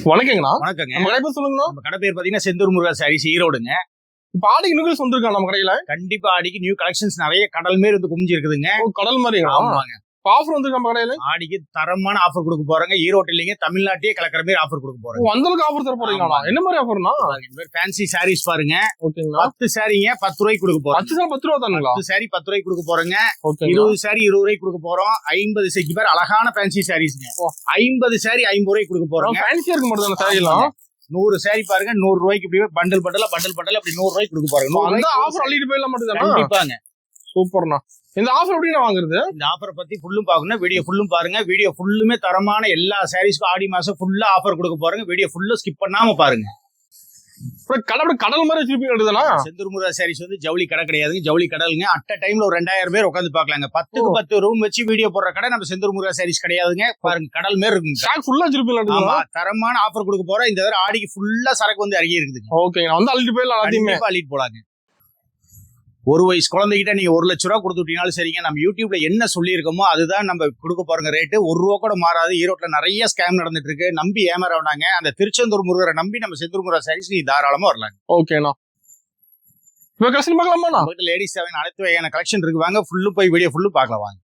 வணக்கங்கண்ணா. வணக்கங்க. நம்ம கடை பேர் சொல்லுங்கண்ணா. நம்ம கடை பேர் பாத்தீங்கன்னா செந்தூர் முருகா சாரீஸ் ஈரோடுங்க. இப்ப ஆடிக்கு நியூஸ் வந்திருக்கா நம்ம கடையில? கண்டிப்பா ஆடிக்கு நியூ கலெக்ஷன்ஸ் நிறைய கடல் மாரி வந்து குமிஞ்சு இருக்குதுங்க. கடல் மாதிரி ஆமாங்க. ஆஃபர் வந்திருக்கா நம்ம கடையில? ஆடிக்கு தரமான ஆஃபர் கொடுக்க போறாங்க. ஈரோடு இல்லைங்க, தமிழ்நாட்டையே கலக்கிற மாதிரி ஆஃபர் கொடுக்க போறாங்க. அந்த அளவுக்கு ஆஃபர் தர போறீங்களா? என்ன மாதிரி ஆஃபர்னா? ஃபேன்சி சாரீஸ் பாருங்க. ஓகேங்களா. 10 சாரீங்க 10 ரூபாய்க்கு கொடுக்க போறோம். 10 ரூபா தானுங்களா? 10 சாரி 10 ரூபாய்க்கு கொடுக்க போறோங்க. 20 சாரி 20 ரூபாய்க்கு கொடுக்க போறோம். 50 சாரி பேர் அழகான ஃபேன்சி சாரீஸ்ங்க. 50 சாரி 50 ரூபாய்க்கு கொடுக்க போறோம். ஃபேன்சியா இருக்க மாட்டேங்குது அந்த சாரியெல்லாம். 100 சாரி பாருங்க 100 ரூபாய்க்கு இப்படி பண்டல் பண்டல் அப்படி 100 ரூபாய்க்கு கொடுக்க போறாங்க. அந்த ஆஃபர் அள்ளிட்டு போயிடலாம் மட்டும் கண்டிப்பாங்க. சூப்பர்ண்ணா. இந்த ஆஃபர் எப்படி நான் வாங்குறது? இந்த ஆஃபரை பத்தி ஃபுல்லும் பாக்கணும். வீடியோ ஃபுல்லும் பாருங்க. வீடியோ ஃபுல்லுமே தரமான எல்லா சாரீஸ்க்கும் ஆடி மாசம் ஃபுல்லா ஆஃபர் கொடுக்க போறாங்க. வீடியோ ஃபுல்லா ஸ்கிப் பண்ணாம பாருங்க. கடல் மாதிரி வச்சிருப்பீங்க. செந்தூர் முருகா சாரீஸ் வந்து ஜவுளி கடை கிடையாதுங்க, ஜவுளி கடலுங்க. அட்ட டைம்ல ஒரு 2000 பேர் உட்காந்து பாக்கலாங்க. 10க்கு 10 ரூம் வச்சு வீடியோ போடுற கடை நம்ம செந்தூர் முருகா சாரீஸ் கிடையாதுங்க. பாருங்க கடல் மாதிரி இருக்குங்க. ஃபுல்லா வச்சிருப்பீங்க. தரமான ஆஃபர் கொடுக்க போறோம். இந்த தடவை ஆடிக்கு ஃபுல்லா சரக்கு வந்து இறங்கி இருக்குதுங்க. ஓகேங்க. வந்து அள்ளிட்டு போயிடலாம். அள்ளிட்டு போலாங்க. ஒரு வயசு குழந்தைகிட்ட நீங்க 1 லட்ச ரூபா கொடுத்து விட்டீங்கனாலும் சரிங்க. நம்ம யூடியூப்ல என்ன சொல்லியிருக்கோமோ அதுதான் நம்ம கொடுக்க போறோங்க. ரேட்டு 1 ரூபா கூட மாறாது. ஈரோட்ல நிறைய ஸ்கேம் நடந்துட்டு இருக்கு. நம்பி ஏமாற வேண்டாங்க. அந்த திருச்செந்தூர் முருகரை நம்பி நம்ம செந்தூர் முருகா சாரீஸ் நீ தாராளமா வரலாங்க. ஓகேண்ணா. கலெக்ஷன் பார்க்கலாமா? லேடிஸ் அனைத்து வகையான கலெக்ஷன் இருக்கு. வாங்க ஃபுல்லு போய் வீடியோ ஃபுல்லு பார்க்கலாம் வாங்க.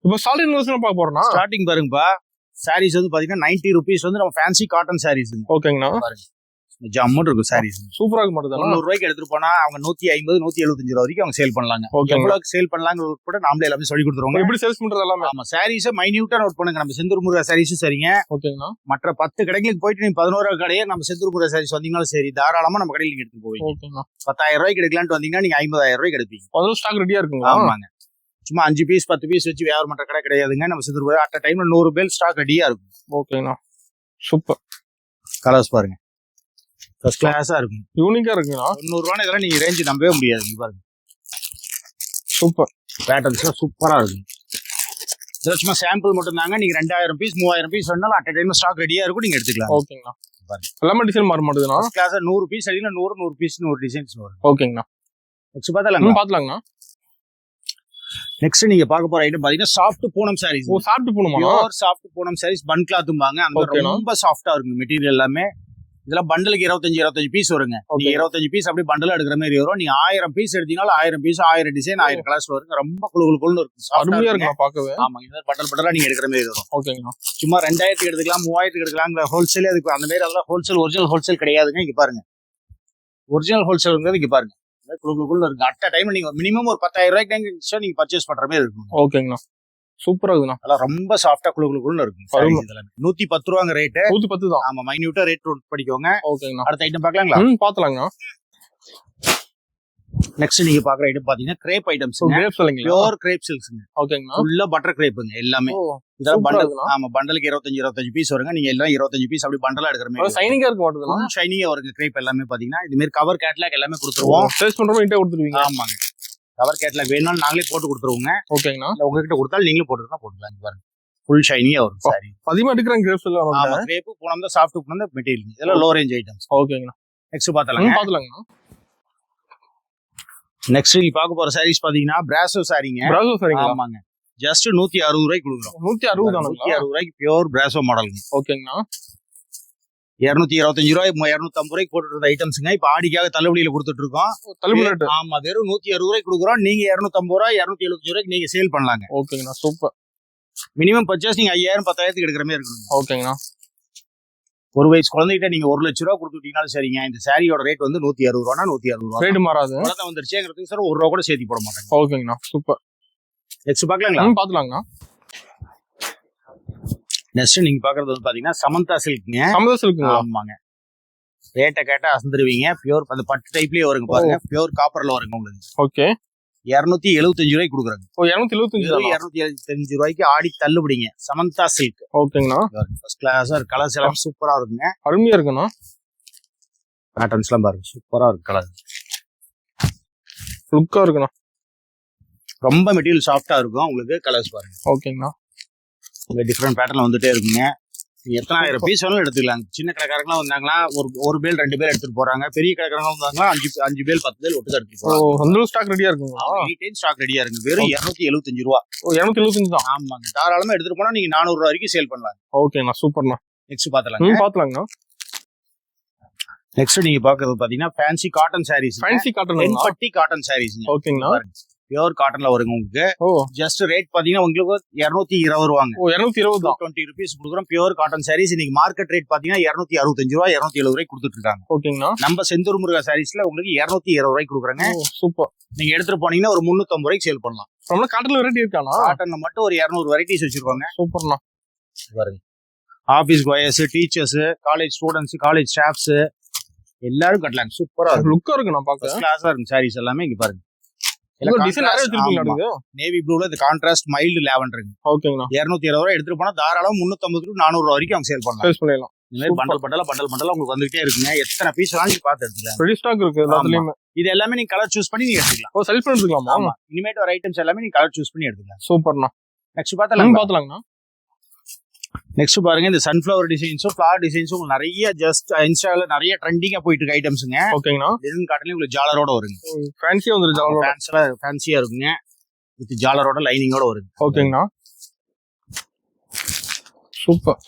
இப்போ ஸ்டார்டிங் பார்க்க போறோம்னா ஸ்டார்டிங் பாருங்கப்பா. சாரீஸ் வந்து பாத்தீங்கன்னா 90 rupees வந்து நம்ம ஃபேன்சி காட்டன் சாரீஸ். ஓகேங்கண்ணா. பாருங்க ஜம்முன்னு இருக்கும் சாரீஸ். சூப்பரா இருக்க மாட்டேங்குது. 100 ரூபாய்க்கு எடுத்துட்டு போனா அவங்க 150 175 ரூபா வரைக்கும் அவங்க சேல் பண்ணலாங்க. எவ்வளவுக்கு சேல் பண்ணலாங்க கூட நாமளே எல்லாமே சொல்லி கொடுத்துருவோம். எப்படி சேல்ஸ் பண்றது எல்லாமே. ஆமா சாரீஸை மைன்யூட்டா நோட் பண்ணுங்க. நம்ம செந்தூர் முருகா சாரீஸும் சரிங்க. ஓகேங்கண்ணா. மற்ற 10 கடைகளுக்கு போயிட்டு நீங்க 11 கடையே நம்ம செந்தூர் முருகா சாரீஸ் வந்தீங்கன்னாலும் சரி தாராளமா நம்ம கடையில் நீங்க எடுத்து போவீங்க. ஓகேங்கண்ணா. 10,000 ரூபாய்க்கு எடுக்கலாம்னு வந்தீங்கன்னா நீங்க 50,000 ரூபாய்க்கு எடுப்பீங்க. அதுவும் ஸ்டாக் ரெடியா இருக்குங்களா? ஆமாங்க. சும்மா 5 பீஸ் 10 பீஸ் வச்சு வியாபாரம் பண்ற கடை கிடையாதுங்க. நம்ம செந்தூர் முருகா அட் டைம்ல 100 பேல் ஸ்டாக் ரெடியா இருக்கும். ஓகேங்கண்ணா. சூப்பர். கலர்ஸ் பாருங்க ஃபர்ஸ்ட் கிளாஸா இருக்கும். யூனிக்கா இருக்குண்ணா. 90 ரூபாய் இதெல்லாம் நீங்க ரேஞ்ச் நம்பவே முடியாது. நீங்க பாருங்க சூப்பர் பேட்டர்ன்ஸ்லாம் சூப்பரா இருக்கும். இதெல்லாம் சும்மா சாம்பிள் மட்டும் தாங்க. நீங்க 2000 பீஸ் 3000 பீஸ் வேணாலும் அட் டைம்ல ஸ்டாக் ரெடியா இருக்கும். நீங்க எடுத்துக்கலாம். ஓகேங்கண்ணா. எல்லாமே டிசைன் மாற மாட்டேதுண்ணா. கிளாஸா 100 பீஸ் அடியில 100 பீஸ் 100 டிசைன்ஸ் வரும். ஓகேங்கண்ணா. நெக்ஸ்ட் பாத்தலாங்கண்ணா. நெக்ஸ்ட் நீங்க பார்க்க போற ஐட்டம் பாத்தீங்கன்னா soft Poonam saris. Soft Poonam. Pure soft Poonam saris பன் கிளாத்ம்பாங்க. அந்த ரொம்ப சாஃப்ட்டா இருக்கும் மெட்டீரியல் எல்லாமே. இதெல்லாம் பண்டலுக்கு 25 பீஸ் வருங்க. நீங்க 25 பீஸ் அப்படி பண்டலா எடுக்கிற மாதிரி வரும். நீங்க 1000 பீஸ் எடுத்தீங்கன்னா 1000 பீஸ் 1000 டிசைன் 1000 கலர்ஸ் வரும். ரொம்ப குளுகுளுன்னு இருக்கும். அருமையா இருக்கும் பார்க்கவே. ஆமா இந்த பண்டலா நீங்க எடுக்கிற மாதிரி வரும். ஓகேங்கண்ணா. சும்மா 2000 எடுத்துக்கலாம் 3000 எடுக்கலாம். ஹோல்சேல் அதுக்கு அந்த மாதிரி அதெல்லாம் ஹோல்சேல் ஒரிஜினல் ஹோல்சேல் கிடையாதுங்க. இங்க பாருங்க ஒரிஜினல் ஹோல்சேல் இங்க பாருங்க குளுகுளுன்னு இருக்கு. அட் டைம் நீங்க மினிமம் ஒரு 10,000 ரூபாய்க்கு நீங்க பர்ச்சேஸ் பண்ற மாதிரி இருக்கும். ஓகேங்கண்ணா. சூப்பரா இருக்குண்ணா. அதெல்லாம் ரொம்ப சாஃப்டா குளுகுளுன்னு இருக்கும். 110 ரூபாங்க ரேட். 110 தான். ஆமா மைன்யூட்டா ரேட் படிக்கோங்க. ஓகேங்கண்ணா. அடுத்த ஐட்டம் பார்க்கலாங்களா? பாத்தலாங்கண்ணா. நெக்ஸ்ட் நீங்க பாக்குற ஐட்டம் பாத்தீங்கன்னா கிரேப் ஐட்டம்ஸ். கிரேப் சொல்லுங்க. பியூர் கிரேப் சில்க்ஸ்ங்க. ஓகேங்கண்ணா. ஃபுல்லா பட்டர் கிரேப்புங்க எல்லாமே. இதெல்லாம் பண்டல். ஆமா பண்டலுக்கு 25 பீஸ் வருங்க. நீங்க எல்லாம் 25 பீஸ் அப்படி பண்டலா எடுக்கிற மாதிரி. ஷைனிங்கா இருக்க மாட்டேங்குது. ஷைனிங்கா வருங்க கிரேப் எல்லாமே பாத்தீங்கன்னா. இது மாதிரி கவர் கேட்லாக் எல்லாமே கொடுத்துருவோம். சேல்ஸ் பண்றோம் இன்டே கொடுத்துருவீங்க. ஆமாங்க. கவர் கேட்லாக் வேணும்னாலும் நாங்களே போட்டு கொடுத்துருவோங்க. ஓகேங்கண்ணா. உங்ககிட்ட கொடுத்தாலும் நீங்களும் போட்டுக்கலாம். பாருங்க ஃபுல் ஷைனியா வரும் சாரி. அதிகமா எடுக்கிறேன் கிரேப்ஸ் எல்லாம். ஆமா கிரேப் பூனம் தான் சாஃப்ட் பூனம் தான் மெட்டீரியல். இதெல்லாம் லோ ரேஞ்ச் ஐட்டம்ஸ். ஓகேங்கண்ணா. நெக்ஸ்ட் பாத்தலாங்கண்ணா. நெக்ஸ்ட் நீங்க பார்க்க போற சாரீஸ் பாத்தீங்கன்னா பிராசோ சாரிங்க. பிராசோ சாரிங்க. ஆமாங்க. ஜஸ்ட் 160 ரூபாய்க்கு கொடுக்குறோம். 160 தானா? 160 ரூபாய்க்கு பியூர் பிராசோ மாடலுங்க. ஓகேங்கண்ணா. 225 ரூபாய் 250 ரூபாய்க்கு போட்டுட்டு இருந்த ஐட்டம்ஸ்ங்க இப்ப ஆடிக்காக தள்ளுபடியில கொடுத்துட்டு இருக்கோம். தள்ளுபடி. ஆமா வெறும் 160 ரூபாய்க்கு கொடுக்குறோம். நீங்க 250 ரூபாய் 275 ரூபாய்க்கு நீங்க சேல் பண்ணலாங்க. ஓகேங்கண்ணா. சூப்பர். மினிமம் பர்ச்சேஸ் நீங்க 5000 10,000 எடுக்கிற மாதிரி இருக்கும். ஓகேங்கண்ணா. ஒரு வயசு குழந்தைகிட்ட நீங்க 1 லட்ச ரூபா கொடுத்துட்டீங்கனாலும் சரிங்க. இந்த சாரியோட ரேட் வந்து 160 ரூபானா 160 ரூபா ரேட் மாறாது. குழந்தை வந்துருச்சுங்கிறதுக்கு சார் 1 ரூபா கூட சேர்த்து போட மாட்டாங்க. ஓகேங்கண்ணா. சூப்பர். நெக்ஸ்ட் பாக்கலாங்களா? பாத்துலாங்கண்ணா. நெக்ஸ்ட் நீங்க பாக்குறது வந்து பாத்தீங்கன்னா சமந்தா சில்க்ங்க. சமந்தா சில்க். ஆமாங்க. ரேட்ட கேட்டா அசந்துருவீங்க. பியூர் அந்த பட்டு டைப்லயே வருங்க பாருங்க. பியூர் காப்பர்ல வருங்க உங்களுக்கு. ஓகே. 275 ரூபாய்க்கு கொடுக்குறாங்க. 275 ரூபாய்க்கு ஆடி தள்ளுபடிங்க. சமந்தா சில்க். ஓகேங்கண்ணா. ஃபர்ஸ்ட் கிளாஸா இருக்கு. கலர்ஸ் எல்லாம் சூப்பரா இருக்குங்க. அருமையா இருக்குண்ணா. பேட்டர்ன்ஸ் எல்லாம் பாருங்க சூப்பரா இருக்கு. கலர் லுக்கா இருக்குண்ணா. ரொம்ப மெட்டீரியல் சாஃப்டா இருக்கும் உங்களுக்கு. கலர்ஸ் பாருங்க. ஓகேங்கண்ணா. டிஃப்ரெண்ட் பேட்டர்ல வந்துட்டே இருக்குங்க. எத்தனாயிரம் பீஸ் வேணாலும் எடுத்துக்கலாம். சின்ன கடைக்காரங்களா வந்தாங்களா ஒரு பேல் 2 பேல் எடுத்துட்டு போறாங்க. பெரிய கடைக்காரங்களா வந்தாங்களா 5 பேல் 10 பேல் ஒட்டுக்க எடுத்துட்டு போறாங்க. அந்த ஸ்டாக் ரெடியா இருக்குங்களா? எனி டைம் ஸ்டாக் ரெடியா இருக்கு. வெறும் 275 ரூபா. 275 தான். ஆமாங்க. தாராளமா எடுத்துட்டு போனா நீங்க 400 ரூபாய் வரைக்கும் சேல் பண்ணலாம். ஓகேண்ணா. சூப்பர்ண்ணா. நெக்ஸ்ட் பாத்தலாங்க. பாத்துலாங்கண்ணா. நெக்ஸ்ட் நீங்க பாக்குறது பாத்தீங்கன்னா fancy cotton sarees. Fancy cotton. பட்டி காட்டன் சாரீஸ். ஓகேங்கண்ணா. பியூர் காட்டன்ல வருங்க உங்களுக்கு. ஜஸ்ட் ரேட் பாத்தீங்கன்னா உங்களுக்கு 220 ரூபாங்க. 220 தான். 20 ரூபீஸ் கொடுக்குறோம். Pure cotton sarees. இன்னைக்கு மார்க்கெட் ரேட் பாத்தீங்கன்னா 265 ரூபாய் 270 ரூபாய் கொடுத்துட்டு இருக்காங்க. ஓகேங்கண்ணா. நம்ம செந்தூர் முருகா சாரீஸ்ல உங்களுக்கு 220 ரூபாய்க்கு கொடுக்குறாங்க. சூப்பர். நீங்க எடுத்துட்டு போனீங்கன்னா ஒரு 350 ரூபாய்க்கு சேல் பண்ணலாம். நம்மள காட்டன்ல வெரைட்டி இருக்கானா? காட்டன்ல மட்டும் ஒரு 200 வெரைட்டிஸ் வச்சிருக்காங்க. சூப்பர்ண்ணா. பாருங்க. Office chores, teachers, college students, college staffs எல்லாரும் கட்டலாம். சூப்பரா இருக்கு. லுக்கா இருக்கு. நான் பாக்க கிளாஸா இருக்கு சாரீஸ் எல்லாமே. இங்க பாருங்க. டிசைன் நிறைய வச்சிருக்கீங்க. நேவி ப்ளூல இந்த கான்ட்ராஸ்ட் மைல்டு லாவெண்டர். ஓகேங்கண்ணா. 220 ரூபாய் எடுத்துட்டு போனா தாராளம் 350 to 400 ரூபாய் வரைக்கும் அவங்க சேல் பண்ணலாம். சேல் பண்ணலாம். இந்த மாதிரி பண்டல் உங்களுக்கு வந்துட்டே இருக்குங்க. எத்தனை பீஸ் வேணாலும் நீங்க பார்த்து எடுத்துக்கலாம். ரெடி ஸ்டாக் இருக்கு எல்லாத்துலயுமே. இது எல்லாமே நீங்க கலர் சூஸ் பண்ணி நீங்க எடுத்துக்கலாம். செல்ஃப் எடுத்துக்கலாமா? ஆமா. இனிமேட் வர ஐட்டம்ஸ் எல்லாமே நீங்க கலர் சூஸ் பண்ணி எடுத்துக்கலாம். சூப்பர்ண்ணா. நெக்ஸ்ட் பாத்தலாங்கண்ணா. நெக்ஸ்ட் பாருங்க, இந்த சன்ஃபிளவர் டிசைன்ஸும் ஃபிளவர் டிசைன்ஸும் உங்களுக்கு நிறைய ஜஸ்ட் இன்ஸ்டால நிறைய ட்ரெண்டிங்கா போயிட்டு இருக்க ஐட்டம்ஸுங்க. ஓகேங்கண்ணா. டிசைன் காட்டன்லயும் உங்களுக்கு ஜாலரோட வருங்க. ஃபேன்சியா வந்துரு. ஜாலரோட ஃபேன்சியா இருக்குங்க. வித் ஜாலரோட லைனிங்கோட வருங்க. ஓகேங்கண்ணா. சூப்பர்.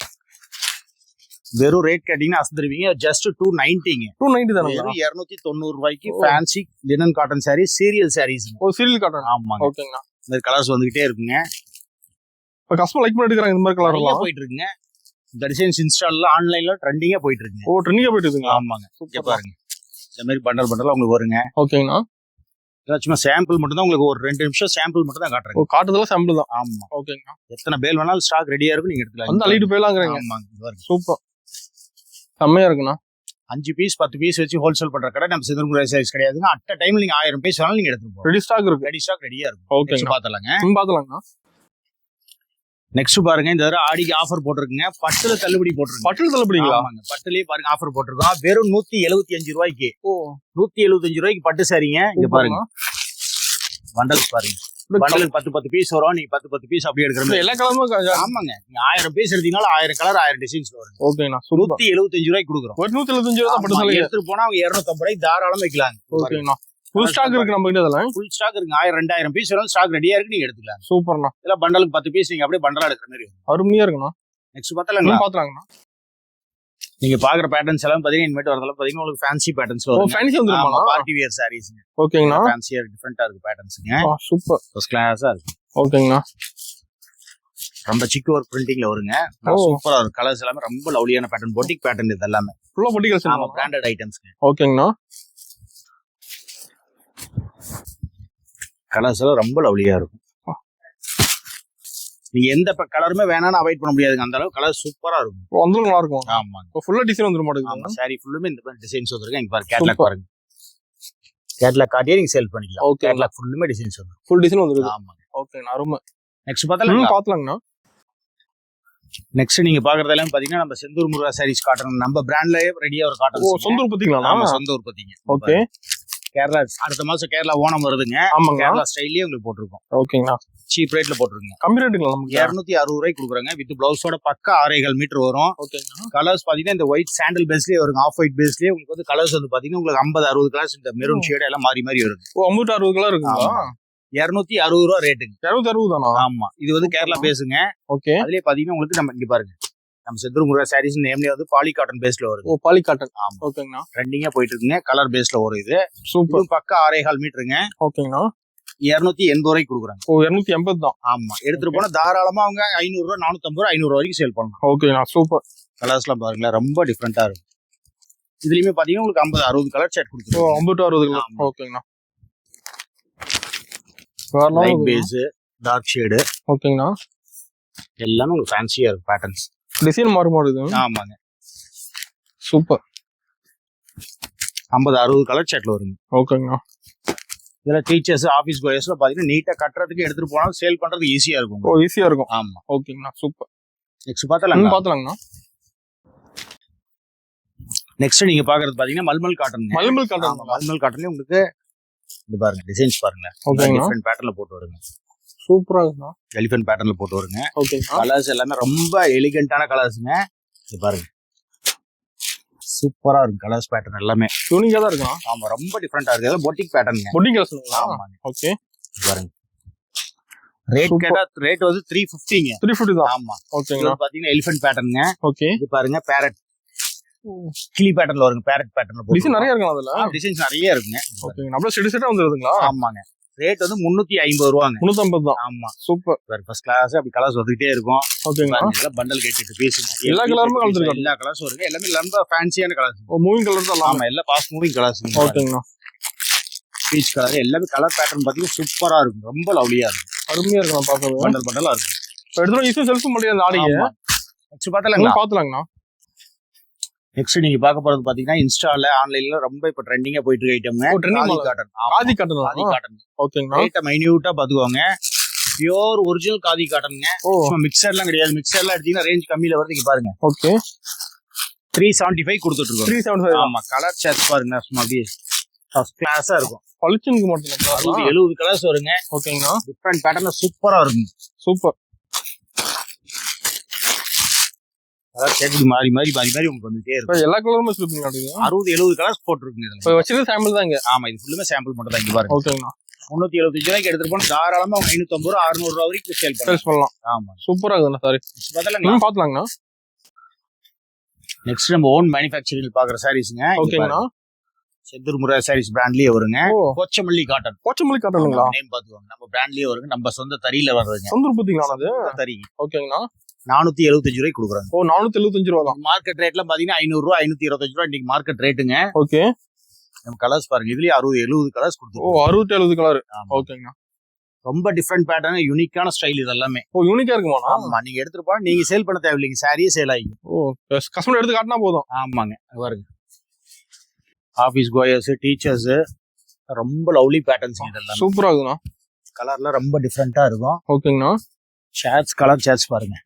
வெறும் ரேட் கேட்டீங்கன்னா அசந்துருவீங்க. ஜஸ்ட் 290ங்க. 290 தானே? 290 ரூபாய்க்கு fancy linen cotton saree, serial sarees. Serial cotton. ஆமாங்க. ஓகேங்கண்ணா. இந்த கலர்ஸ் வந்துகிட்டே இருக்குங்க. இப்ப கஸ்டமர் லைக் பண்ணி எடுக்கறாங்க. இந்த மாதிரி கலர் எல்லாம் போயிட்டு இருக்குங்க. இந்த டிசைன்ஸ் இன்ஸ்டால்ல ஆன்லைன்ல ட்ரெண்டிங்கா போயிட்டு இருக்குங்க. ட்ரெண்டிங்கா போயிட்டு இருக்குங்க. ஆமாங்க. இங்க பாருங்க. இந்த மாதிரி பண்டல் உங்களுக்கு வருங்க. ஓகேங்கண்ணா. சும்மா சாம்பிள் மட்டும் தான் உங்களுக்கு ஒரு 2 நிமிஷம் சாம்பிள் மட்டும் தான் காட்டுறேன். காட்டுறதுல சாம்பிள் தான். ஆமா. ஓகேங்கண்ணா. எத்தனை பேல் வேணாலும் ஸ்டாக் ரெடியா இருக்கும். நீங்க எடுத்துக்கலாம். அந்த அள்ளிட்டு போயிடலாங்கிறீங்க. ஆமாங்க. சூப்பர். செம்மையா இருக்குண்ணா. 5 பீஸ் 10 பீஸ் வச்சு ஹோல்சேல் பண்ற கடை நம்ம செந்தூர் முருகா சாரீஸ் கிடையாதுங்க. அட் டைம்ல நீங்க 1000 பீஸ் வேணாலும் நீங்க எடுத்துட்டு போலாம். ரெடி ஸ்டாக் இருக்கு. ரெடி ஸ்டாக் ரெடியா இருக்கும். ஓகே. பாத்தலாங்கண்ணா. நெக்ஸ்ட் பாருங்க, இந்த தடவை ஆடிக்கு ஆஃபர் போட்டிருக்குங்க. பட்டுல தள்ளுபடி போட்டிருக்கு. பட்டுல தள்ளுபடிங்களா? பட்டுலயே பாருங்க ஆஃபர் போட்டிருக்கோம். வெறும் 175 ரூபாய்க்கு. 175 ரூபாய்க்கு பட்டு சாரீங்க. இங்க பாருங்க. பண்டல்ஸ் பாருங்க. பண்டலுக்கு 10 பீஸ் வரும். நீங்க 10 பீஸ் அப்படியே எடுக்கிற மாதிரி. எல்லா கலருமே. ஆமாங்க. நீங்க 1000 பீஸ் எடுத்தீங்கன்னா 1000 கலர் 1000 டிசைன்ஸ் வரும். ஓகேண்ணா. 175 ரூபாய்க்கு கொடுக்குறோம். 175 ரூபாய் பட்டு சாரீ எடுத்துட்டு போனா அவங்க 250 ரூபாய்க்கு தாராளமா வைக்கலாம். ஓகேண்ணா. ஃபுல் ஸ்டாக் இருக்கு நம்ம கிட்ட. அதெல்லாம் ஃபுல் ஸ்டாக் இருக்கு. 1000 2000 பீஸ் வரும். ஸ்டாக் ரெடியா இருக்கு. நீங்க எடுத்துக்கலாம். சூப்பர்ண்ணா. இல்ல பண்டலுக்கு 10 பீஸ் நீங்க அப்படியே பண்டலா எடுக்கிற மாதிரி வரும். அருமையா இருக்குண்ணா. நெக்ஸ்ட் பாத்தலாங்கண்ணா. நீங்க பாக்குற பேட்டர்ன்ஸ் எல்லாம் பாத்தீங்கன்னா இனிமேட் வரதெல்லாம் பாத்தீங்கன்னா உங்களுக்கு ஃபேன்சி பேட்டர்ன்ஸ் வரும். ஃபேன்சி வந்துருமா? Party wear sarees. ஓகேங்கண்ணா. ஃபேன்சியா டிஃபரெண்டா இருக்கு பேட்டர்ன்ஸ்ங்க. சூப்பர். ஃபர்ஸ்ட் கிளாஸா இருக்கு. ஓகேங்கண்ணா. ரொம்ப சிக் ஒர்க் பிரிண்டிங்ல வருங்க. சூப்பரா இருக்கு. கலர்ஸ் எல்லாமே ரொம்ப லவ்லியான பேட்டர்ன். பொட்டிக் பேட்டர்ன் இது எல்லாமே. ஃபுல்லா பொட்டிக் கலெக்ஷன். ஆமா, பிராண்டட் ஐட்டம்ஸ்ங்க. ஓகேங்கண்ணா. கலர்ஸ் எல்லாம் ரொம்ப லவ்லியா இருக்கும். நீங்க எந்த கலருமே வேணாம்னு அவாய்ட் பண்ண முடியாதுங்க. அந்த அளவு கலர் சூப்பரா இருக்கும். அந்த அளவுக்கு நல்லா இருக்கும். ஆமாங்க. ஃபுல்லா டிசைன் வந்துரும் மாட்டேங்குது. ஆமா, சாரி ஃபுல்லுமே இந்த மாதிரி டிசைன்ஸ் வந்துருக்கு. இங்க பாருங்க, கேட்லாக் பாருங்க. கேட்லாக் காட்டியே நீங்க சேல் பண்ணிக்கலாம். ஓகே. கேட்லாக் ஃபுல்லுமே டிசைன்ஸ் வந்துரும். ஃபுல் டிசைன் வந்துருக்கு. ஆமாங்க. ஓகேண்ணா. அருமை. நெக்ஸ்ட் பாத்தலாங்கண்ணா. நெக்ஸ்ட் நீங்க பாக்குறது எல்லாம் பாத்தீங்கன்னா நம்ம செந்தூர் முருகா சாரீஸ் காட்டன். நம்ம பிராண்ட்லயே ரெடியா ஒரு காட்டன். சொந்த உற்பத்திங்களா? ஆமா, சொந்த உற்பத்திங்க. ஓகே. கேரளா அடுத்த மாசம் கேரளா ஓணம் வருதுங்க. கேரளா ஸ்டைல்லயே உங்களுக்கு போட்டிருக்கோம். ஓகேங்களா. சீப் ரேட்ல போட்டுருங்க. கம்மி ரேட்டுங்களா? நமக்கு 260 ரூபாய்க்கு கொடுக்குறாங்க. வித் பிளவுஸோட பக்கா 6.5 மீட்டர் வரும். ஓகேங்களா. கலர்ஸ் பாத்தீங்கன்னா இந்த ஒயிட் சாண்டல் பேஸ்லயே வரும். ஆஃப் ஒயிட் பேஸ்லயே உங்களுக்கு வந்து கலர்ஸ் வந்து பாத்தீங்கன்னா உங்களுக்கு 50-60 கலர்ஸ் இந்த மெரூன் ஷேட் எல்லாம் மாறி மாறி வரும். 50-60 கலர் இருக்குங்களா? 260 ரூபா ரேட்டுங்க. 260 தானா? ஆமா, இது வந்து கேரளா பேசுங்க. ஓகே. அதுலயே பாத்தீங்கன்னா உங்களுக்கு நம்ம இங்க பாருங்க, நம்ம செந்தூர் முருகா சாரீஸ் நேம்லயே வந்து பாலி காட்டன் பேஸ்ல வருது. Poly cotton. ஆமா. ஓகேங்கண்ணா. ட்ரெண்டிங்கா போயிட்டு இருக்குங்க. கலர் பேஸ்ல வரும். இது சூப்பர். பக்கா 6.5 மீட்டருங்க. ஓகேங்கண்ணா. 280 ரூபாய்க்கு கொடுக்குறாங்க. 280 தான். ஆமா, எடுத்துட்டு போனா தாராளமா அவங்க 500 ரூபா 450 ரூபா 500 வரைக்கும் சேல் பண்ணலாம். ஓகேண்ணா. சூப்பர். கலர்ஸ் எல்லாம் பாருங்களேன், ரொம்ப டிஃப்ரெண்டா இருக்கும். இதுலயுமே பாத்தீங்கன்னா உங்களுக்கு 50-60 கலர் செட் கொடுத்துருவோம். 50-60 கலர். ஓகேங்கண்ணா. Light base, dark shade. ஓகேங்கண்ணா. எல்லாமே உங்களுக்கு ஃபேன்சியா இருக்கும் பேட்டர்ன்ஸ். டிசைன் மாறுது. ஆமாங்க. சூப்பர். 50-60 கலர் செட்ல வருங்க. ஓகேங்கண்ணா. இதுல டீச்சர்ஸ், ஆபீஸ் கோயர்ஸ்ல பாத்தீங்கன்னா நீட்டா கட்டுறதுக்கு எடுத்துட்டு போனா சேல் பண்றது ஈஸியா இருக்கும். ஈஸியா இருக்கும். ஆமா. ஓகேங்கண்ணா. சூப்பர். நெக்ஸ்ட் பாத்தலாங்கண்ணா. நெக்ஸ்ட் நீங்க பாக்குறது பாத்தீங்கன்னா மல்மல் காட்டன். மல்மல் காட்டன். மல்மல் காட்டன்லயே உங்களுக்கு இது பாருங்க, டிசைன்ஸ் பாருங்க. டிஃபரெண்ட் பேட்டர்ன்ல போட்டு வருங்க. சூப்பரா இருக்குண்ணா. எலிஃபென்ட் பேட்டர்ன்ல போட்டு வருங்க. ஓகேங்கண்ணா. கலர்ஸ் எல்லாமே ரொம்ப எலிகென்ட்டான கலர்ஸ்ங்க. இது பாருங்க, சூப்பரா இருக்கு. கலர்ஸ் பேட்டர்ன் எல்லாமே யூனிக்கா தான் இருக்குண்ணா. ஆமா, ரொம்ப டிஃபரெண்டா இருக்கு. Boutique pattern. பொட்டிக் கலர்ஸ்ங்களா? ஆமாங்க. ஓகே. பாருங்க, ரேட் Super. கேட்டா ரேட் வந்து 350ங்க. 350 தான். ஆமா. ஓகேங்களா. இது பாத்தீங்கன்னா எலிஃபென்ட் பேட்டர்னுங்க. ஓகே. இது பாருங்க பேரட் கிளி பேட்டர்ன்ல வருங்க. பேரட் பேட்டர்ன்ல டிசைன் நிறைய இருக்குங்க அதுல. டிசைன்ஸ் நிறைய இருக்குங்க. ஓகேங்க. அப்படியே செட் செட்டா வந்துருதுங்களா? ஆமாங்க. ரேட் வந்து 350 ரூபாங்க. 350 தான். ஆமா. சூப்பர். ஃபர்ஸ்ட் கிளாஸ் அப்படி கலர்ஸ் வந்துட்டே இருக்கும். ஓகேங்களா. இதெல்லாம் பண்டல் கேட்டு பீஸுங்க. எல்லா கலருமே கலந்துருக்கு. எல்லா கலர்ஸும் வருங்க. எல்லாமே ரொம்ப ஃபேன்சியான கலர்ஸ். மூவிங் கலர் தான். ஆமா, எல்லாம் ஃபாஸ்ட் மூவிங் கலர்ஸ். ஓகேங்களா. பீச் கலர் எல்லாமே கலர் பேட்டர்ன் பாத்தீங்கன்னா சூப்பரா இருக்கும். ரொம்ப லவ்லியா இருக்கும். அருமையா இருக்கு நான் பாக்கறது. பண்டல் பண்டலா இருக்கும். இப்போ எடுத்து ஈஸியா செல்ஃப் பண்ணிடலாம் அந்த ஆடியை. நெக்ஸ்ட் பாத்தலாங்களா? பாத்துலாங்கண்ணா. நெக்ஸ்ட் நீங்க பார்க்க போறது பாத்தீங்கன்னா இன்ஸ்டால ஆன்லைன்ல ரொம்ப இப்ப ட்ரெண்டிங்கா போயிட்டு இருக்க ஐட்டம்ங்க. Trending cotton. Khadi cotton. Khadi cotton. ஓகேங்களா. ரேட்ட மைன்யூட்டா பாத்துக்கோங்க. பியூர் ஒரிஜினல் காதி காட்டனுங்க. மிக்சர்லாம் கிடையாது. மிக்சர்லாம் எடுத்தீங்கன்னா ரேஞ்ச் கம்மியில வருது. இங்க பாருங்க. ஓகே. 375 கொடுத்துட்டு இருக்கோம். 375. ஆமா, கலர் சார்ட் பாருங்க. சும்மா அப்படியே ஃபர்ஸ்ட் கிளாஸா இருக்கும். பளிச்சுக்கு மட்டும் 70 கலர்ஸ் வருங்க. ஓகேங்களா. டிஃபரண்ட் பேட்டர்ன் சூப்பரா இருக்கும். சூப்பர். கலர் சார்ட் மாறி மாறி மாறி மாறி உங்களுக்கு வந்துட்டே இருக்கும். எல்லா கலருமே வச்சிருப்பீங்க. 60-70 கலர்ஸ் போட்டுருக்குங்க இதுல. இப்போ வச்சிருக்க சாம்பிள் தான் இங்க. ஆமா, இது ஃபுல்லுமே சாம்பிள் மட்டும் தான். இங்க பாருங்க. ஓகேங்களா. 375 ரூபாய்க்கு எடுத்துட்டு போனா தாராளமா 550 ரூபா 600 ரூபா வரைக்கும் சேல் பண்ணலாம். ஆமா, சூப்பரா இருக்குண்ணா. சாரி பாத்துலாங்கண்ணா. நெக்ஸ்ட் நம்ம ஓன் மேனுஃபேக்சரிங் பாக்குற சாரீஸ்ங்க. ஓகேங்கண்ணா. செந்தூர் முருகா சாரீஸ் பிராண்ட்லயே வருங்க. கொச்சமல்லி காட்டன். கொச்சமல்லி காட்டனுங்களா? நேம் பாத்துக்கோங்க. நம்ம பிராண்ட்லயே வருங்க. நம்ம சொந்த தறியில வர்றதுங்க. சொந்த உற்பத்திங்களா அது? தறி. ஓகேங்கண்ணா. 475 ரூபாய்க்கு கொடுக்குறாங்க. 475 ரூபா தான். மார்க்கெட் ரேட்ல பாத்தீங்கன்னா 500 ரூபா 525 ரூபா இன்னைக்கு மார்க்கெட் ரேட்டுங்க. ஓகே. நம்ம கலர்ஸ் பாருங்க. இதுலயே 60-70 கலர்ஸ் கொடுத்துருக்கோம். 60-70 கலர். ஓகேங்கண்ணா. ரொம்ப டிஃபரெண்ட் பேட்டர்ன், யூனிக்கான ஸ்டைல் இது எல்லாமே. யூனிக்கா இருக்குமா? ஆமா, நீங்க எடுத்துட்டு போனா நீங்க சேல் பண்ண தேவையில்லைங்க. சாரியே சேல் ஆகிடும். கஸ்டமர் எடுத்து காட்டினா போதும். ஆமாங்க. பாருங்க, ஆபீஸ் கோயர்ஸ், டீச்சர்ஸ், ரொம்ப லவ்லி பேட்டர்ன்ஸ் இதெல்லாம். சூப்பரா இருக்குண்ணா. கலர்ல ரொம்ப டிஃபரெண்டா இருக்கும். ஓகேங்கண்ணா. ஷேட்ஸ், கலர் ஷேட்ஸ் பாருங்க.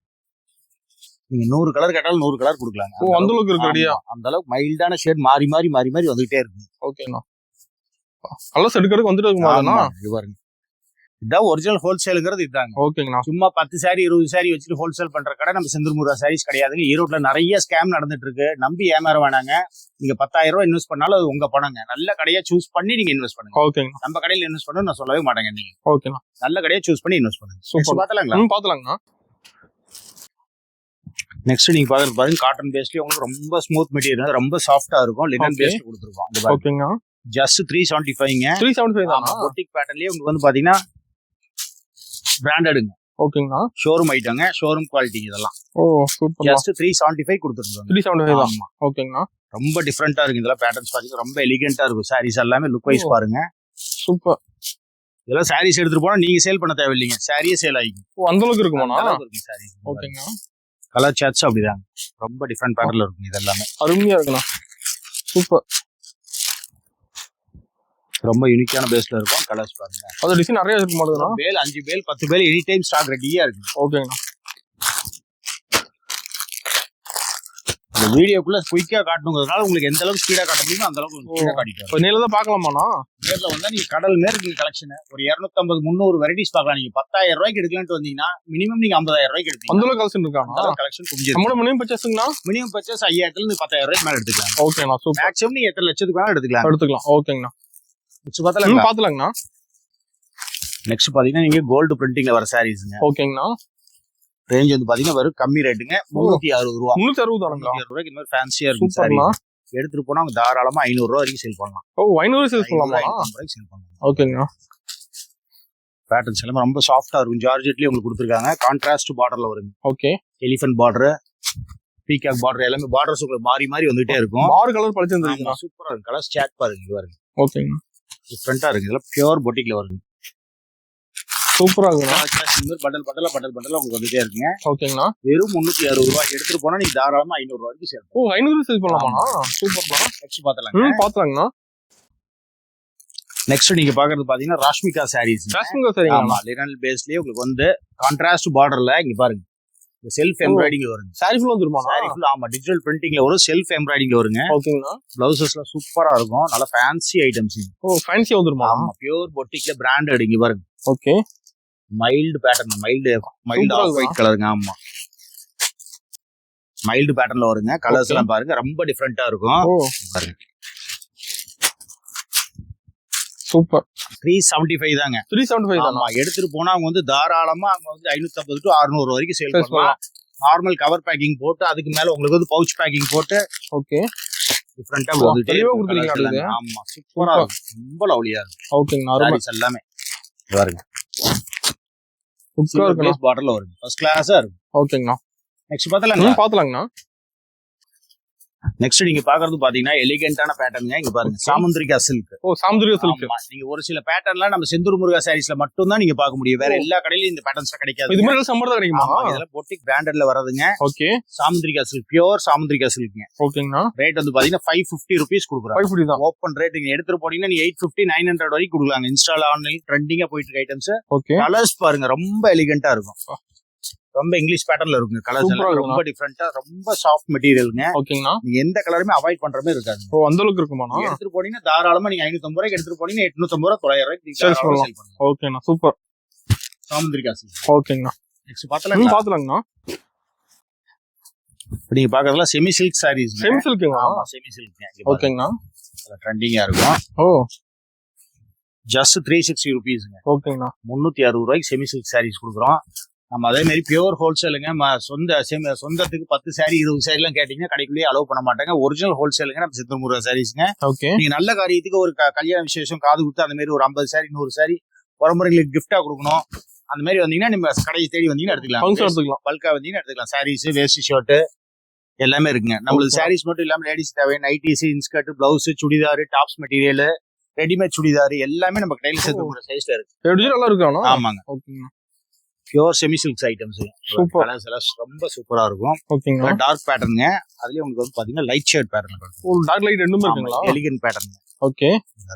நீங்க 100 கலர் கேட்டாலும் 100 கலர் கொடுக்கலாம். அந்த அளவுக்கு இருக்கு. ரெடியா அந்த அளவுக்கு மைல்டான ஷேட் மாறி மாறி மாறி மாறி வந்துகிட்டே இருக்கு. ஓகேண்ணா. கலர்ஸ் எடுக்கிறதுக்கு வந்துட்டு இருக்குமாண்ணா. இது பாருங்க. இதான் ஒரிஜினல் ஹோல்சேலுங்கிறது இதுதாங்க. ஓகேங்கண்ணா. சும்மா 10 சாரி 20 சாரி வச்சுட்டு ஹோல்சேல் பண்ற கடை நம்ம செந்தூர் முருகா சாரீஸ் கிடையாதுங்க. ஈரோட்ல நிறைய ஸ்கேம் நடந்துட்டு இருக்கு. நம்பி ஏமாற வேணாங்க. நீங்க 10,000 ரூபாய் இன்வெஸ்ட் பண்ணாலும் அது உங்க பணங்க. நல்ல கடையா சூஸ் பண்ணி நீங்க இன்வெஸ்ட் பண்ணுங்க. ஓகேங்கண்ணா. நம்ம கடையில இன்வெஸ்ட் பண்ணணும் நான் சொல்லவே மாட்டேங்க. நீங்க ஓகேண்ணா. நல்ல கடையா சூஸ் பண்ணி இன்வெஸ்ட் பண்ணுங்க. சூப்பர். பாத்தலாங்களா? பாத்தலாங்கண்ணா. நெக்ஸ்ட் நீங்க பாருங்க காட்டன் பேஸ்லயே உங்களுக்கு ரொம்ப ஸ்மூத் மெட்டீரியல், ரொம்ப சாஃப்டா இருக்கும். லினன் பேஸ்ல கொடுத்துருக்கோம். ஓகேங்க. ஜஸ்ட் 375ங்க. 375 தான். பொட்டிக் பேட்டர்ன்லயே உங்களுக்கு வந்து பாத்தீங்கன்னா பிராண்டடுங்க. ஓகேங்கண்ணா. ஷோரூம் ஐட்டங்க, ஷோரூம் குவாலிட்டி இதெல்லாம். சூப்பர். ஜஸ்ட் 375 கொடுத்துருக்கோம். 375 தான். ஓகேங்கண்ணா. ரொம்ப டிஃபரெண்டா இருக்கு. இதெல்லாம் பேட்டர்ன்ஸ் பாத்தீங்கன்னா ரொம்ப எலிகென்ட்டா இருக்கும். சாரீஸ் எல்லாமே லுக் வைஸ் பாருங்க. சூப்பர். இதெல்லாம் சாரீஸ் எடுத்துட்டு போனா நீங்க சேல் பண்ண தேவையில்லைங்க. சாரியே சேல் ஆகிக்கும். அந்த அளவுக்கு இருக்குமா? சாரீஸ். ஓகேங்க. கலர் சார்ட்ஸ் அப்படிதான். ரொம்ப டிஃபரெண்ட் பேட்டர்ன்ல இருக்கும். இது எல்லாமே அருமையா இருக்குண்ணா. சூப்பர். ரொம்ப யூனிக்கான பேஸ்ல இருக்கும். கலர்ஸ் பாருங்க. அது டிசைன் நிறைய இருக்கு மாட்டேங்குதுண்ணா. பேல் 5 பேல் 10 பேல் எனி டைம் ஸ்டாக் ரெடியா இருக்கு. ஓகேங்கண்ணா. இந்த வீடியோக்குள்ள குயிக்கா காட்டணுங்கிறதுனால உங்களுக்கு எந்த அளவுக்கு ஸ்பீடா காட்ட முடியுமோ அந்த அளவுக்கு ஸ்பீடா காட்டிட்டோம். நேர்ல தான் பார்க்கலாமாண்ணா? நேர்ல வந்தா நீங்க கடல் மேல இருக்கு கலெக்ஷன். ஒரு 250-300 வெரைட்டிஸ் பார்க்கலாம். நீங்க 10,000 ரூபாய்க்கு எடுக்கலாம்னு வந்தீங்கன்னா மினிமம் நீங்க 50,000 ரூபாய்க்கு எடுப்பீங்க. அந்த அளவுக்கு கலெக்ஷன் இருக்காங்க. கலெக்ஷன் குஞ்சிருக்கு. நம்ம மினிமம் பர்ச்சேஸ்ங்கண்ணா? மினிமம் பர்ச்சேஸ் 5,000 இருந்து 10,000 ரூபாய்க்கு மேல எடுத்துக்கலாம். ஓகேண்ணா. சூப்பர். மேக்ஸிமம் நீங்க எத்தனை லட்சத்துக்கு வேணா எடுத்துக்கலாம். ஓகேங்கண்ணா. பாத்துலாங்கண்ணா. நெக்ஸ்ட் பாத்தீங்கன்னா நீங்க கோல்டு பிரிண்டிங்ல வர சாரீஸ்ங்க. ஓகேங்கண்ணா. ரேஞ்ச் வந்து பாத்தீங்கன்னா வெறும் கம்மி ரேட்டுங்க. 360 ரூபா. 360 தானுங்களா? 360 ரூபாய்க்கு இந்த மாதிரி ஃபேன்சியா இருக்கும் சாரி. எடுத்துட்டு போனா அவங்க தாராளமா 500 ரூபா வரைக்கும் சேல் பண்ணலாம். 500 சேல் பண்ணலாமா? சேல் பண்ணலாம். ஓகேங்க. பேட்டர்ன்ஸ் எல்லாம் ரொம்ப சாஃப்டா இருக்கும். ஜார்ஜெட்லயே உங்களுக்கு கொடுத்துருக்காங்க. கான்ட்ராஸ்ட் பார்டர்ல வருங்க. Okay. Elephant border, peacock border எல்லாமே பார்டர்ஸ் உங்களுக்கு மாறி மாறி வந்துட்டே இருக்கும். ஆறு கலர் பளிச்சிருந்தீங்க. சூப்பரா இருக்கு. கலர் சாட் பாருங்க பாருங்க. ஓகேங்க. டிஃபரெண்டா இருக்கு. இதெல்லாம் பியூர் பொட்டிக்ல வருங்க. சூப்பரா இருக்குங்க. பண்டல் பண்டலா உங்களுக்கு வந்துட்டே இருக்குங்க. ஓகேங்கண்ணா. வெறும் 360 ரூபாய் எடுத்துட்டு போனா நீங்க தாராளமா 500 ரூபாய்க்கு சேல். 500 சேல் பண்ணலாமா? சூப்பர்ண்ணா. நெக்ஸ்ட் பாத்தலாங்கண்ணா. நெக்ஸ்ட் நீங்க பாக்குறது பாத்தீங்கன்னா ராஷ்மிகா சாரீஸ். ராஷ்மிகா சாரி. ஆமா, லினன் பேஸ்லயே உங்களுக்கு வந்து கான்ட்ராஸ்ட் பார்டர்ல இங்க பாருங்க. இந்த செல்ஃப் எம்ப்ராய்டிங் வருங்க. சாரி ஃபுல்லா வந்துருமா? சாரி ஃபுல்லா ஆமா, டிஜிட்டல் பிரிண்டிங்ல வரும். செல்ஃப் எம்ப்ராய்டிங் வருங்க. ஓகேங்கண்ணா. பிளவுசஸ்லாம் சூப்பரா இருக்கும். நல்ல ஃபேன்சி ஐட்டம்ஸ். ஃபேன்சியா வந்துருமா? ஆமா, பியூர் பொட்டிக்ல பிராண்டட் இங்க பாருங்க. Okay. Mild pattern, mild off white கலருங்க. ஆமா, மைல்டு பேட்டர்ன்ல வருங்க. கலர்ஸ் எல்லாம் பாருங்க ரொம்ப டிஃபரெண்டா இருக்கும். பாருங்க சூப்பர். 375 தாங்க. 375 ஆமா, எடுத்துட்டு போனா அவங்க வந்து தாராளமா அவங்க வந்து 550 to 600 வரைக்கும் சேல் பண்ணலாம். நார்மல் கவர் பேக்கிங் போட்டு அதுக்கு மேல உங்களுக்கு வந்து பவுச் பேக்கிங் போட்டு ஓகே டிஃபரெண்டா தெளிவா கொடுத்துருக்கீங்க. ஆமா, சூப்பரா இருக்கும், ரொம்ப லவ்லியா இருக்கும். ஓகேங்க நார்மல் எல்லாமே பாருங்க. சூப்பரா இருக்கு. பாட்டில்ல வரும், ஃபர்ஸ்ட் கிளாஸா இருக்கும். ஓகேங்கண்ணா. நெக்ஸ்ட் பாத்தலாங்கண்ணா. நெக்ஸ்ட் நீங்க பாக்குறது பாத்தீங்கன்னா எலிகென்ட்டான பேட்டர்ன். இங்க பாருங்க, சாமுந்திரிகா சில்க். ஓ, சாமுந்திரிகா சில்க். நீங்க ஒரு சில பேட்டர்ன்லாம் நம்ம செந்தூர் முருகா சாரீஸ்ல மட்டும் தான் நீங்க பார்க்க முடியும். வேற எல்லா கடையிலயும் இந்த பேட்டர்ன்ஸ் கிடைக்காது. இது மாதிரி சம்பர் தான் கிடைக்குமா? இதெல்லாம் பொட்டிக் பிராண்டட்ல வரதுங்க. Okay, Samudrika silk, pure Samudrika சில்க்ங்க. ஓகேங்கண்ணா. ரேட் வந்து பாத்தீங்கன்னா 550 ரூபீஸ் கொடுக்குறாங்க. 550 தான் ஓப்பன் ரேட். நீங்க எடுத்துட்டு போனீங்கன்னா நீங்க 850 900 வரைக்கும் கொடுக்கலாங்க. இன்ஸ்டால ஆன்லைன் ட்ரெண்டிங்கா போயிட்டு இருக்க ஐட்டம்ஸ். ஓகே, கலர்ஸ் பாருங்க, ரொம்ப எலிகென்ட்டா இருக்கும். ரொம்ப இங்கிலீஷ் பேட்டர்ன்ல இருக்குங்க. கலர்ஸ் எல்லாம் ரொம்ப டிஃபரெண்டா, ரொம்ப சாஃப்ட் மெட்டீரியல்ங்க. ஓகேங்கண்ணா. நீங்க எந்த கலருமே அவாய்ட் பண்ற மாதிரி இருக்காது. ஓ, அந்த அளவுக்கு இருக்குமா? எடுத்துட்டு போனீங்கன்னா தாராளமா நீங்க 550 ரூபாய்க்கு எடுத்துட்டு போனீங்கன்னா 850 ரூபாய் 900 ரூபாய்க்கு சேல் பண்ணலாம். ஓகேண்ணா, சூப்பர். சாமுந்திரிகா சில்க். ஓகேங்கண்ணா. நெக்ஸ்ட் பாத்தலாம்ங்கண்ணா. நீங்க பாக்குறதுல செமி சில்க் சாரீஸ். செமி சில்க்ங்களா? ஆமா, செமி சில்க்ங்க. ஓகேங்கண்ணா. ட்ரெண்டிங்கா இருக்கும். ஓ, ஜஸ்ட் 360 ரூபீஸ்ங்க. ஓகேங்கண்ணா. 360 ரூபாய்க்கு செமி சில்க் சாரீஸ் கொடுக்குறோம். நம்ம அதே மாதிரி பியூர் ஹோல்சேலுங்க. சொந்தத்துக்கு 10 சாரி 20 சாரி எல்லாம் கேட்டீங்கன்னா கடைக்குள்ளேயே அலோவ் பண்ண மாட்டாங்க. ஒரிஜினல் ஹோல்சேலுங்க நம்ம செந்தூர் முருகா சாரீஸ்ங்க. ஓகே, நீங்க நல்ல காரியத்துக்கு ஒரு கல்யாண விசேஷம், காது குத்து, அந்த மாதிரி ஒரு 50 சாரி 100 சாரி உறமுறைகளுக்கு கிஃப்டா கொடுக்கணும். அந்த மாதிரி வந்தீங்கன்னா நீங்க கடையை தேடி வந்தீங்கன்னா எடுத்துக்கலாம். பல்கா வந்தீங்கன்னா எடுத்துக்கலாம். சாரீஸ், வேஸ்ட் ஷர்ட் எல்லாமே இருக்குங்க. நம்மளுக்கு சாரீஸ் மட்டும் இல்லாம லேடிஸ் தேவை nighties, inskirt, blouse, churidar, tops material, readymade churidar எல்லாமே நம்ம கடையில செந்தூர் முருகா சைஸ்ல இருக்கு. நல்லா இருக்கு. ஆமாங்க. ஓகேங்க. Pure semi silks items. Super. Colours எல்லாம் ரொம்ப சூப்பரா இருக்கும். ஓகேங்க. டார்க் பேட்டர்னுங்க. அதுலயே உங்களுக்கு வந்து பாத்தீங்கன்னா லைட் ஷேட் பேட்டர்ன். ஓ, டார்க் லைட் ரெண்டுமே இருக்குங்களா? Elegant pattern. ஓகே,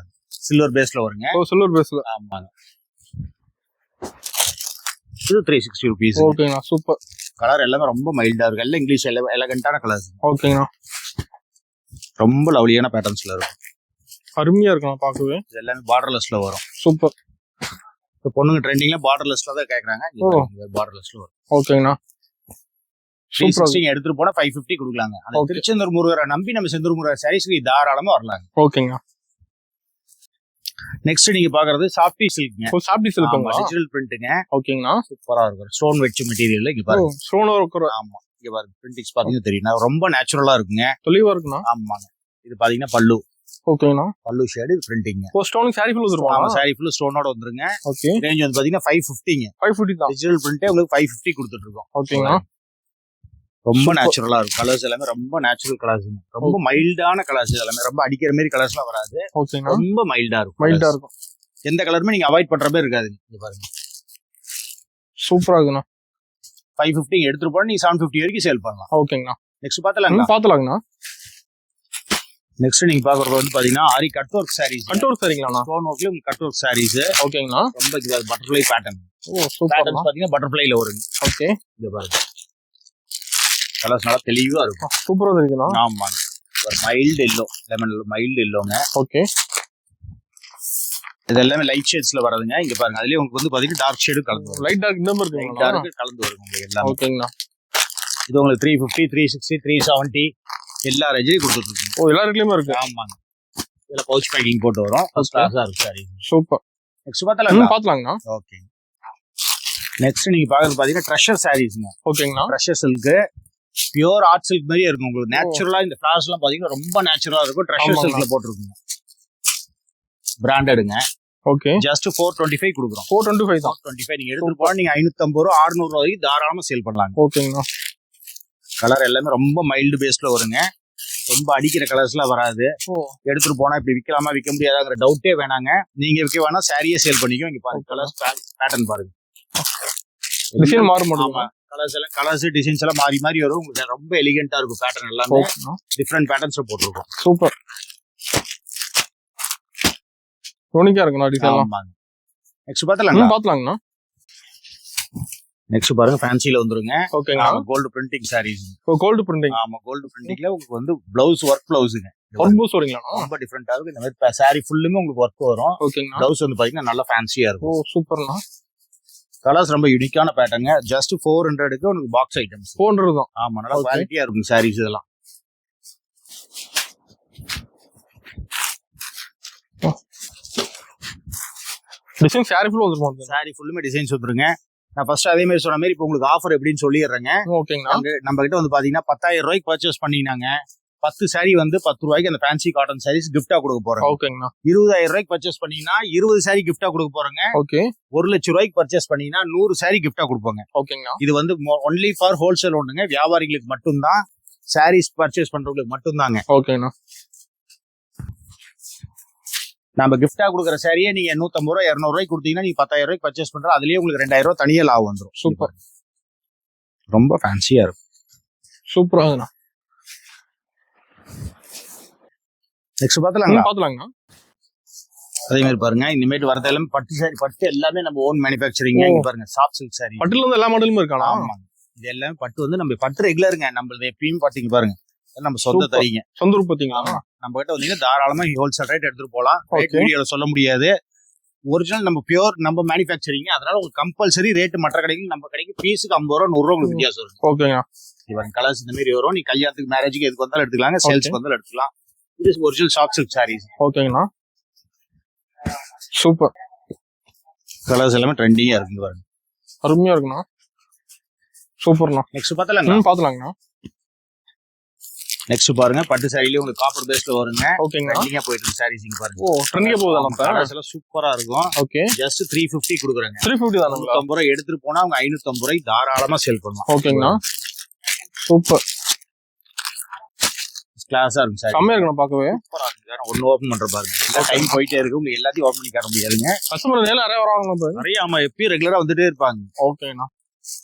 சில்வர் பேஸ்ல வருங்க. ஓ, சில்வர் பேஸ்ல. ஆமாங்க. இது 360 ரூபீஸ். ஓகேங்க, சூப்பர். கலர் எல்லாமே ரொம்ப மைல்டா இருக்கு. எல்லாம் இங்கிலீஷ் எலகண்டான கலர்ஸ். ஓகேங்க. ரொம்ப லவ்லியான பேட்டர்ன்ஸ்ல இருக்கும். அருமையா இருக்கும் பார்க்கவே. இது எல்லாமே பார்டர்லெஸ்ல வரும். சூப்பர். இப்போ பொண்ணுங்க ட்ரெண்டிங்ல பார்டர்லெஸ்ல தான் கேக்குறாங்க. பார்டர்லெஸ்ல வரும். ஓகேங்கண்ணா. 360 எடுத்துட்டு போனா 550 கொடுக்கலாங்க. அந்த திருச்செந்தூர் முருகரை நம்பி நம்ம செந்தூர் முருகர் சாரீஸ்க்கு தாராளமா வரலாங்க. ஓகேங்க. நெக்ஸ்ட் நீங்க பாக்குறது சாஃப்டி சில்க்ங்க. ஓ, சாஃப்டி சில்க்ங்களா? டிஜிட்டல் பிரிண்ட்ங்க. ஓகேங்கண்ணா. சூப்பரா இருக்கும். ஸ்டோன் வெட்ச் மெட்டீரியல். இங்க பாருங்க, ஸ்டோன் வர்க். ஆமா, இங்க பாருங்க பிரிண்டிங்ஸ் பாத்தீங்கன்னா தெரியும். ரொம்ப நேச்சுரலா இருக்குங்க. தெளிவா இருக்குண்ணா. ஆமாங்க. இது பாத்தீங்கன்னா பல்லு. ஓகேங்கண்ணா. பல்லு ஷேடு பிரிண்டிங். ஓ, ஸ்டோன் சாரி ஃபுல் வந்துருமா? ஆமா, சாரி ஃபுல் ஸ்டோனோட வந்துருங்க. ஓகே, ரேஞ்ச் வந்து பாத்தீங்கன்னா 550ங்க. 550 தான். டிஜிட்டல் பிரிண்டே உங்களுக்கு 550 கொடுத்துட்டு இருக்கோம். ஓகேங்கண்ணா. ரொம்ப நேச்சுரலா இருக்கும். கலர்ஸ் எல்லாமே ரொம்ப நேச்சுரல் கலர்ஸ். ரொம்ப மைல்டான கலர்ஸ். எல்லாமே ரொம்ப அடிக்கிற மாதிரி கலர்ஸ்லாம் வராது. ஓகேங்கண்ணா. ரொம்ப மைல்டா இருக்கும். மைல்டா இருக்கும். எந்த கலருமே நீங்க அவாய்ட் பண்ற மாதிரி இருக்காது. இங்க பாருங்க, சூப்பரா இருக்குண்ணா. 550 எடுத்துட்டு போனா நீங்க 750 வரைக்கும் சேல் பண்ணலாம். ஓகேங்கண்ணா. நெக்ஸ்ட் பாத்தலாங்கண்ணா. நெக்ஸ்ட் நீங்க பாக்குறது வந்து பாத்தீங்கன்னா aari cut work saris. Cut work சாரீங்களா? ஸ்டோன் ஒர்க்ல கட் ஒர்க் சாரீஸ். ஓகேங்கண்ணா. ரொம்ப butterfly pattern. Oh, super. Patterns பாத்தீங்கன்னா பட்டர்ஃப்ளைல வருங்க. ஓகே, இங்க பாருங்க, கலர்ஸ் நல்லா தெளிவா இருக்கும். சூப்பரா இருக்குண்ணா. ஆமாங்க. ஒரு மைல்டு எல்லோ, லெமன் மைல்டு எல்லோங்க. ஓகே, இது எல்லாமே லைட் ஷேட்ஸ்ல வரதுங்க. இங்க பாருங்க, அதுலயே உங்களுக்கு வந்து பாத்தீங்கன்னா டார்க் ஷேடு கலந்து வரும். லைட் டார்க் இந்த மாதிரி இருக்குங்களா? டார்க் கலந்து வரும் உங்களுக்கு எல்லாம். ஓகேங்கண்ணா. இது உங்களுக்கு 350, 360, 370 எல்லா ரேஞ்சிலும் கொடுத்துட்டு இருக்கோம். ஓ, எல்லா ரேட்லயுமே இருக்கு. ஆமாங்க. இதுல பவுச் பேக்கிங் போட்டு வரும். ஃபர்ஸ்ட் கிளாஸா இருக்கு சாரி. சூப்பர். நெக்ஸ்ட் பாத்தலாங்கண்ணா. ஓகே, நெக்ஸ்ட் நீங்க பாக்குறது பாத்தீங்கன்னா ட்ரெஷர் சாரீஸ்ங்க. ஓகேங்கண்ணா. Treasure silk, pure art silk மாதிரியே இருக்கும். உங்களுக்கு நேச்சுரலா இந்த ஃபிளார்ஸ் எல்லாம் பாத்தீங்கன்னா ரொம்ப நேச்சுரலா இருக்கும். ட்ரெஷர் சில்க்ல போட்டுருக்குங்க. பிராண்டடுங்க. ஓகே, ஜஸ்ட் 425 கொடுக்குறோம். 425 தான். 425 நீங்க எடுத்துட்டு போனா நீங்க 550 ரூபா 600 ரூபா வரைக்கும் தாராளமா சேல் பண்ணலாங்க. ஓகேங்கண்ணா. கலர் எல்லாமே ரொம்ப மைல்டு பேஸ்ல வருங்க. ரொம்ப அடிக்கிற கலர்ஸ் எல்லாம் வராது. எடுத்துட்டு போனா இப்படி விற்கலாமா விற்க முடியாதாங்கிற டவுட்டே வேணாங்க. நீங்க விற்க வேணா சாரியே சேல் பண்ணிக்கோ. இங்க பாருங்க, கலர்ஸ் பேட்டர்ன் பாருங்க. டிசைன் மாறும் மட்டும். கலர்ஸ் எல்லாம் கலர்ஸ் டிசைன்ஸ் எல்லாம் மாறி மாறி வரும். உங்களுக்கு ரொம்ப எலிகென்ட்டா இருக்கும். பேட்டர்ன் எல்லாமே டிஃபரெண்ட் பேட்டர்ன்ஸ்ல போட்டுருக்கோம். சூப்பர். யூனிக்கா இருக்குண்ணா டிசைன். ஆமாங்க. நெக்ஸ்ட் பாத்தலாங்கண்ணா. நெக்ஸ்ட் பாருங்க, ஃபேன்சில வந்துருங்க. ஓகேங்க. Gold printing saris. Oh, gold printing. ஆமா, கோல்டு பிரிண்டிங்ல உங்களுக்கு வந்து பிளவுஸ் ஒர்க் பிளவுஸ்ங்க. ஒர்க் பிளவுஸ் வரீங்களா? ரொம்ப டிஃபரெண்டா இருக்கும். இந்த மாதிரி சாரி ஃபுல்லுமே உங்களுக்கு ஒர்க் வரும். ஓகேங்க. பிளவுஸ் வந்து பாத்தீங்கன்னா நல்லா ஃபேன்சியா இருக்கும். ஓ, சூப்பர்ண்ணா. கலர்ஸ் ரொம்ப யூனிக்கான பேட்டர்ங்க. ஜஸ்ட் 400க்கு உங்களுக்கு பாக்ஸ் ஐட்டம்ஸ். 400 தான். ஆமா, நல்லா குவாலிட்டியா இருக்கும் சாரீஸ் இதெல்லாம். டிசைன் சாரி ஃபுல் வந்துருமா? சாரி ஃபுல்லுமே டிசைன்ஸ் வந்துருங்க. நான் ஃபர்ஸ்ட் அதே மாதிரி சொன்ன மாதிரி இப்போ உங்களுக்கு ஆஃபர் எப்படின்னு சொல்லிடுறேங்க. ஓகேங்கண்ணா. நம்ம கிட்ட வந்து பாத்தீங்கன்னா 10,000 ரூபாய்க்கு பர்ச்சேஸ் பண்ணீங்கன்னாங்க 10 சாரி வந்து 10 ரூபாய்க்கு அந்த ஃபேன்சி காட்டன் சாரீஸ் கிஃப்டா கொடுக்க போறோம். ஓகேங்கண்ணா. 20,000 ரூபாய்க்கு பர்ச்சேஸ் பண்ணீங்கன்னா 20 சாரி கிஃப்டா கொடுக்க போறோங்க. ஓகே. 1 லட்சம் ரூபாய்க்கு பர்ச்சேஸ் பண்ணீங்கன்னா 100 சாரி கிஃப்டா கொடுப்போங்க. ஓகேங்கண்ணா. இது வந்து ஒன்லி ஃபார் ஹோல்சேல் ஒண்ணுங்க, வியாபாரிகளுக்கு மட்டும்தான், சாரீஸ் பர்ச்சேஸ் பண்றவங்களுக்கு மட்டும்தாங்க. ஓகேண்ணா. நம்ம கிஃப்டா கொடுக்குற சாரியே நீங்க 150 ரூபாய் 200 ரூபாய்க்கு கொடுத்தீங்கன்னா நீங்க 10,000 ரூபாய்க்கு பர்ச்சேஸ் பண்ற அதுலயே உங்களுக்கு 2,000 ரூபாய் தனியா லாபம் வந்துடும். சூப்பர். ரொம்ப ஃபேன்சியா இருக்கும். சூப்பரா இருக்குண்ணா. நெக்ஸ்ட் பாத்தலாங்களா? பாத்தலாங்கண்ணா. அதே மாதிரி பாருங்க, இனிமேட்டு வரது எல்லாமே பட்டு சாரி. பட்டு எல்லாமே நம்ம ஓன் மேனுஃபேக்சரிங். இங்க பாருங்க சாஃப்ட் சில்க் சாரி. பட்டுல இருந்து எல்லா மாடலுமே இருக்கானா? ஆமா, இது எல்லாமே பட்டு வந்து நம்ம பட்டு ரெகுலருங்க. நம்மளது எப்பயும் பாத்தீங்க பாருங்க, நம்ம சொந்த தரீங்க, சொந்த உற்பத்திங்களா? நம்ம கிட்ட வந்தீங்கன்னா தாராளமா ஹோல்சேல் ரேட் எடுத்துட்டு போலாம். வீடியோல சொல்ல முடியாது, ஒரிஜினல் நம்ம பியூர் நம்ம மேனுஃபேக்சரிங். அதனால உங்களுக்கு கம்பல்சரி ரேட் மற்ற கடைக்கு நம்ம கடைக்கு பீஸுக்கு 50 ரூபா 100 ரூபா உங்களுக்கு வித்தியாசம் இருக்கும். ஓகேங்க. இவன் கலர்ஸ் இந்த மாதிரி வரும். நீ கல்யாணத்துக்கு மேரேஜுக்கு எதுக்கு வந்தாலும் எடுத்துக்கலாங்க, சேல்ஸ்க்கு வந்தாலும் எடுத்துக்கலாம். இது ஒரிஜினல் சாஃப்ட் சில்க் சாரீஸ். ஓகேங்கண்ணா. சூப்பர். கலர்ஸ் எல்லாமே ட்ரெண்டிங்கா இருக்கு பாருங்க, அருமையா இருக்குண்ணா. சூப்பர்ண்ணா. நெக்ஸ்ட் பாத்தலாங்க. பாத்தலாங்கண்ணா. நெக்ஸ்ட் பாருங்க, பட்டு சாரிலயே உங்களுக்கு காப்பர் பேஸ்ல வருங்க. ஓகேங்க. ட்ரெண்டிங்கா போயிட்டு இருக்கு சாரீஸ். இங்க பாருங்க, ஓ ட்ரெண்டிங்கா போகுதாங்க. கலர்ஸ் எல்லாம் சூப்பரா இருக்கும். ஓகே. ஜஸ்ட் 350 கொடுக்குறாங்க. 350 தானுங்களா? 50 ரூபாய் எடுத்துட்டு போனா அவங்க 550 ரூபாய் தாராளமா சேல் பண்ணுவாங்க. ஓகேங்கண்ணா. சூப்பர். கிளாஸா இருக்கும் சார். செம்மையா இருக்குண்ணா பார்க்கவே. சூப்பரா இருக்கு. ஒன்னு ஓபன் பண்ற பாருங்க, டைம் போயிட்டே இருக்கு. உங்களுக்கு எல்லாத்தையும் ஓபன் பண்ணி காட்ட முடியாதுங்க. கஸ்டமர் நிறைய வராங்க. நிறைய ஆமா, எப்பயும் ரெகுலரா வந்துட்டே இருப்பாங்க. ஓகேண்ணா.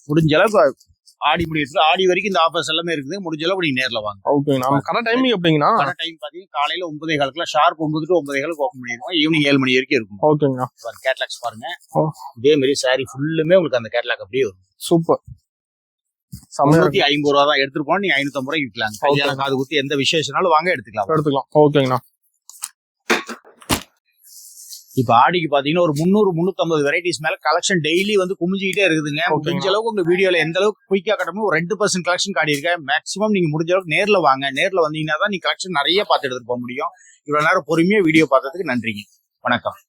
முடிஞ்ச அளவுக்கு ஆடி முடியுது, ஆடி வரைக்கும் இந்த ஆஃபர்ஸ் எல்லாமே இருக்குது. முடிஞ்ச அளவுக்கு நீங்க நேர்ல வாங்க. ஓகேண்ணா. கரெக்ட் டைமிங் எப்படிங்கண்ணா? கரெக்ட் டைம் பாத்தீங்கன்னா காலையில 9:15 ஷார்ப் 9 to 9:15 ஓபன் பண்ணிடுவோம். ஈவினிங் 7 மணி வரைக்கும் இருக்கும். ஓகேங்கண்ணா. கேட்லாக்ஸ் பாருங்க, இதே மாதிரி சாரி ஃபுல்லுமே உங்களுக்கு அந்த கேட்லாக் அப்படியே வரும். சூப்பர். 350 ரூபா தான் எடுத்துட்டு போனா நீங்க 550 ரூபாய்க்கு விற்கலாம். கல்யாண காது குத்தி எந்த விசேஷனாலும் வாங்க எடுத்துக்கலாம். ஓகேங்கண்ணா. இப்ப ஆடிக்கு பாத்தீங்கன்னா ஒரு 300-350 வெரைட்டிஸ் மேல கலெக்ஷன் டெய்லி வந்து குமிஞ்சிக்கிட்டே இருக்குதுங்க. முடிஞ்ச அளவுக்கு உங்க வீடியோல எந்த அளவுக்கு குயிக்கா கட்டணும், ஒரு 2% கலெக்ஷன் காட்டியிருக்கேன். மேக்ஸிமம் நீங்க முடிஞ்ச அளவுக்கு நேர்ல வாங்க. நேர்ல வந்தீங்கன்னா தான் நீங்க கலெக்ஷன் நிறைய பார்த்து எடுத்துட்டு போக முடியும். இவ்வளவு நேரம் பொறுமையா வீடியோ பார்த்ததுக்கு நன்றிங்க. வணக்கம்.